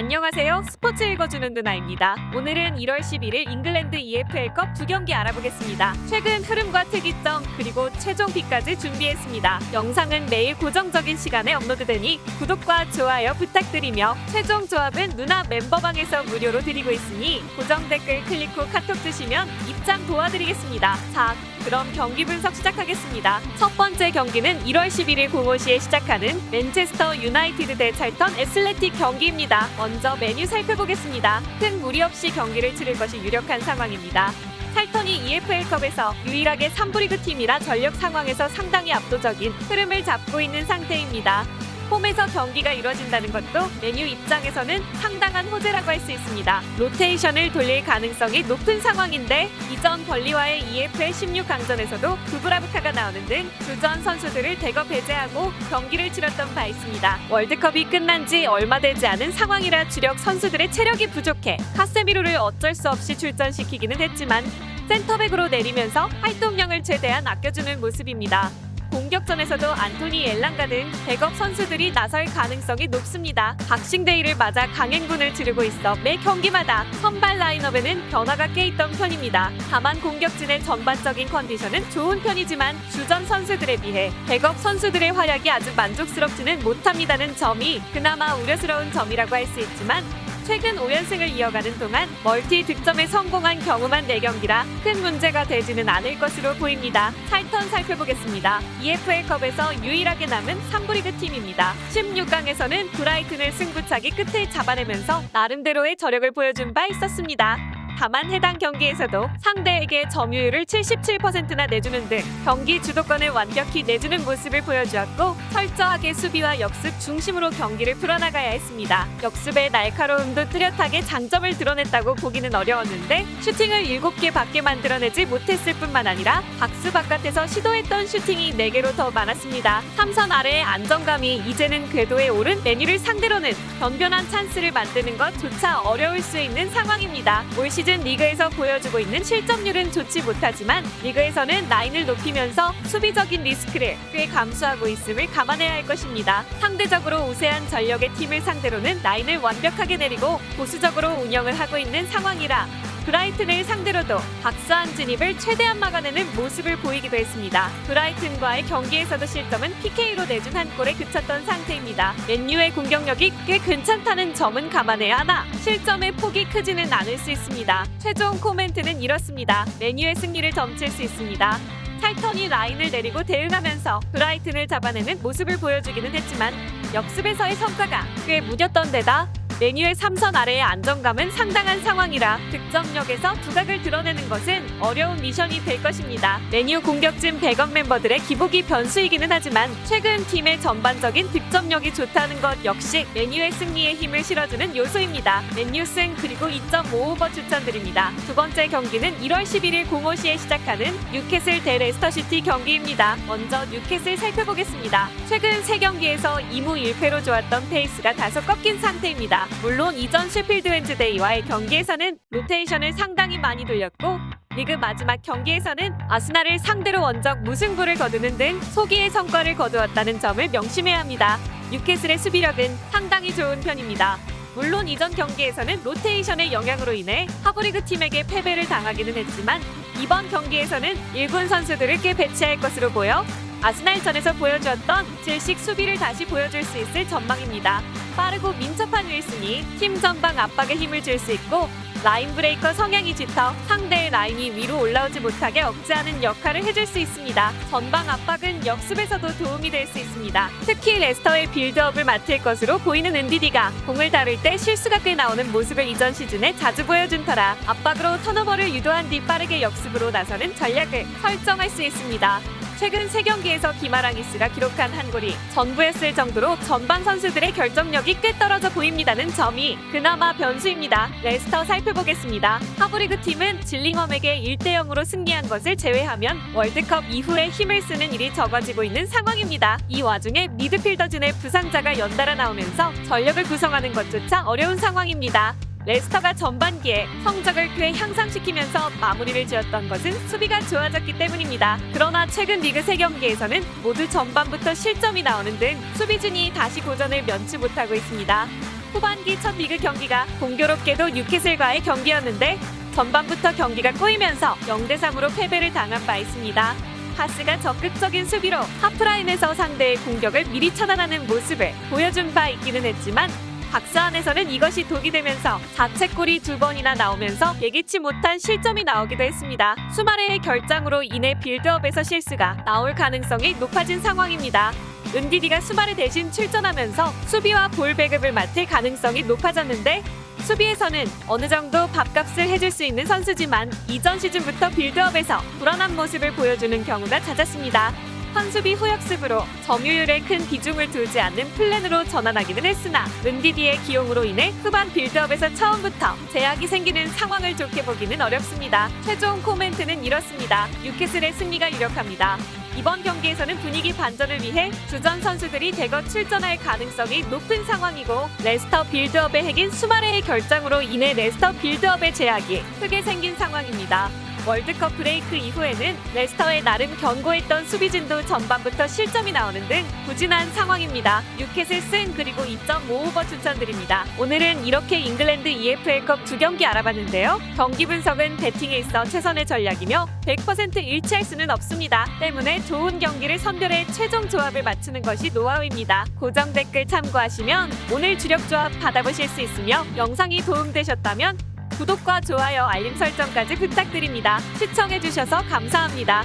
안녕하세요. 스포츠 읽어주는 누나입니다. 오늘은 1월 11일 잉글랜드 EFL컵 두 경기 알아보겠습니다. 최근 흐름과 특이점 그리고 최종 픽까지 준비했습니다. 영상은 매일 고정적인 시간에 업로드되니 구독과 좋아요 부탁드리며 최종 조합은 누나 멤버방에서 무료로 드리고 있으니 고정 댓글 클릭 후 카톡 주시면 입장 도와드리겠습니다. 자, 그럼 경기 분석 시작하겠습니다. 첫 번째 경기는 1월 11일 05시에 시작하는 맨체스터 유나이티드 대 찰턴 애슬레틱 경기입니다. 먼저 메뉴 살펴보겠습니다. 큰 무리 없이 경기를 치를 것이 유력한 상황입니다. 찰턴이 EFL컵에서 유일하게 3부 리그 팀이라 전력 상황에서 상당히 압도적인 흐름을 잡고 있는 상태입니다. 홈에서 경기가 이뤄진다는 것도 메뉴 입장에서는 상당한 호재라고 할 수 있습니다. 로테이션을 돌릴 가능성이 높은 상황인데 이전 벌리와의 EFL 16강전에서도 두브라브카가 나오는 등 주전 선수들을 대거 배제하고 경기를 치렀던 바 있습니다. 월드컵이 끝난 지 얼마 되지 않은 상황이라 주력 선수들의 체력이 부족해 카세미로를 어쩔 수 없이 출전시키기는 했지만 센터백으로 내리면서 활동량을 최대한 아껴주는 모습입니다. 공격전에서도 안토니 엘랑가 등 백업 선수들이 나설 가능성이 높습니다. 박싱데이를 맞아 강행군을 지르고 있어 매 경기마다 선발 라인업에는 변화가 꽤 있던 편입니다. 다만 공격진의 전반적인 컨디션은 좋은 편이지만 주전 선수들에 비해 백업 선수들의 활약이 아주 만족스럽지는 못합니다는 점이 그나마 우려스러운 점이라고 할 수 있지만 최근 5연승을 이어가는 동안 멀티 득점에 성공한 경우만 4경기라 큰 문제가 되지는 않을 것으로 보입니다. 찰턴 살펴보겠습니다. EFL컵에서 유일하게 남은 3부 리그 팀입니다. 16강에서는 브라이튼을 승부차기 끝에 잡아내면서 나름대로의 저력을 보여준 바 있었습니다. 다만 해당 경기에서도 상대에게 점유율을 77%나 내주는 등 경기 주도권을 완벽히 내주는 모습을 보여주었고 철저하게 수비와 역습 중심으로 경기를 풀어나가야 했습니다. 역습의 날카로움도 뚜렷하게 장점을 드러냈다고 보기는 어려웠는데 슈팅을 7개 밖에 만들어내지 못했을 뿐만 아니라 박스 바깥에서 시도했던 슈팅이 4개로 더 많았습니다. 3선 아래의 안정감이 이제는 궤도에 오른 메뉴를 상대로는 변변한 찬스를 만드는 것조차 어려울 수 있는 상황입니다. 올 시즌 리그에서 보여주고 있는 실점률은 좋지 못하지만 리그에서는 라인을 높이면서 수비적인 리스크를 꽤 감수하고 있음을 감안해야 할 것입니다. 상대적으로 우세한 전력의 팀을 상대로는 라인을 완벽하게 내리고 보수적으로 운영을 하고 있는 상황이라 브라이튼을 상대로도 박스한 진입을 최대한 막아내는 모습을 보이기도 했습니다. 브라이튼과의 경기에서도 실점은 PK로 내준 한 골에 그쳤던 상태입니다. 맨유의 공격력이 꽤 괜찮다는 점은 감안해야 하나 실점의 폭이 크지는 않을 수 있습니다. 최종 코멘트는 이렇습니다. 맨유의 승리를 점칠 수 있습니다. 찰턴이 라인을 내리고 대응하면서 브라이튼을 잡아내는 모습을 보여주기는 했지만 역습에서의 성과가 꽤 무뎠던 데다 메뉴의 3선 아래의 안정감은 상당한 상황이라 득점력에서 두각을 드러내는 것은 어려운 미션이 될 것입니다. 메뉴 공격진 백업 멤버들의 기복이 변수이기는 하지만 최근 팀의 전반적인 득점력이 좋다는 것 역시 메뉴의 승리에 힘을 실어주는 요소입니다. 메뉴 승 그리고 2.5오버 추천드립니다. 두 번째 경기는 1월 11일 05시에 시작하는 뉴캐슬 대 레스터시티 경기입니다. 먼저 뉴캐슬 살펴보겠습니다. 최근 3경기에서 2무 1패로 좋았던 페이스가 다소 꺾인 상태입니다. 물론 이전 셰필드 웬즈데이와의 경기에서는 로테이션을 상당히 많이 돌렸고 리그 마지막 경기에서는 아스날을 상대로 원정 무승부를 거두는 등 소기의 성과를 거두었다는 점을 명심해야 합니다. 뉴캐슬의 수비력은 상당히 좋은 편입니다. 물론 이전 경기에서는 로테이션의 영향으로 인해 하브리그 팀에게 패배를 당하기는 했지만 이번 경기에서는 1군 선수들을 꽤 배치할 것으로 보여 아스날전에서 보여주었던 질식 수비를 다시 보여줄 수 있을 전망입니다. 빠르고 민첩한 윌슨이 팀 전방 압박에 힘을 줄 수 있고 라인 브레이커 성향이 짙어 상대의 라인이 위로 올라오지 못하게 억제하는 역할을 해줄 수 있습니다. 전방 압박은 역습에서도 도움이 될 수 있습니다. 특히 레스터의 빌드업을 맡을 것으로 보이는 은디디가 공을 다룰 때 실수가 꽤 나오는 모습을 이전 시즌에 자주 보여준 터라 압박으로 턴오버를 유도한 뒤 빠르게 역습으로 나서는 전략을 설정할 수 있습니다. 최근 3경기에서 기마랑이스가 기록한 한 골이 전부였을 정도로 전반 선수들의 결정력이 꽤 떨어져 보입니다는 점이 그나마 변수입니다. 레스터 살펴보겠습니다. 하브리그 팀은 질링엄에게 1대0으로 승리한 것을 제외하면 월드컵 이후에 힘을 쓰는 일이 적어지고 있는 상황입니다. 이 와중에 미드필더진의 부상자가 연달아 나오면서 전력을 구성하는 것조차 어려운 상황입니다. 레스터가 전반기에 성적을 꽤 향상시키면서 마무리를 지었던 것은 수비가 좋아졌기 때문입니다. 그러나 최근 리그 3경기에서는 모두 전반부터 실점이 나오는 등 수비진이 다시 고전을 면치 못하고 있습니다. 후반기 첫 리그 경기가 공교롭게도 뉴캐슬과의 경기였는데 전반부터 경기가 꼬이면서 0대3으로 패배를 당한 바 있습니다. 하스가 적극적인 수비로 하프라인에서 상대의 공격을 미리 차단하는 모습을 보여준 바 있기는 했지만 박스 안에서는 이것이 독이 되면서 자책골이 2번이나 나오면서 예기치 못한 실점이 나오기도 했습니다. 수마레의 결장으로 인해 빌드업에서 실수가 나올 가능성이 높아진 상황입니다. 은디디가 수마레 대신 출전하면서 수비와 볼 배급을 맡을 가능성이 높아졌는데 수비에서는 어느 정도 밥값을 해줄 수 있는 선수지만 이전 시즌부터 빌드업에서 불안한 모습을 보여주는 경우가 잦았습니다. 선수비 후역습으로 점유율에 큰 비중을 두지 않는 플랜으로 전환하기는 했으나 은디디의 기용으로 인해 후반 빌드업에서 처음부터 제약이 생기는 상황을 좋게 보기는 어렵습니다. 최종 코멘트는 이렇습니다. 뉴캐슬의 승리가 유력합니다. 이번 경기에서는 분위기 반전을 위해 주전 선수들이 대거 출전할 가능성이 높은 상황이고 레스터 빌드업의 핵인 수마레의 결장으로 인해 레스터 빌드업의 제약이 크게 생긴 상황입니다. 월드컵 브레이크 이후에는 레스터의 나름 견고했던 수비진도 전반부터 실점이 나오는 등 부진한 상황입니다. 뉴캐슬 승 그리고 2.5오버 추천드립니다. 오늘은 이렇게 잉글랜드 EFL컵 2경기 알아봤는데요. 경기 분석은 배팅에 있어 최선의 전략이며 100% 일치할 수는 없습니다. 때문에 좋은 경기를 선별해 최종 조합을 맞추는 것이 노하우입니다. 고정 댓글 참고하시면 오늘 주력 조합 받아보실 수 있으며 영상이 도움되셨다면 구독과 좋아요, 알림 설정까지 부탁드립니다. 시청해주셔서 감사합니다.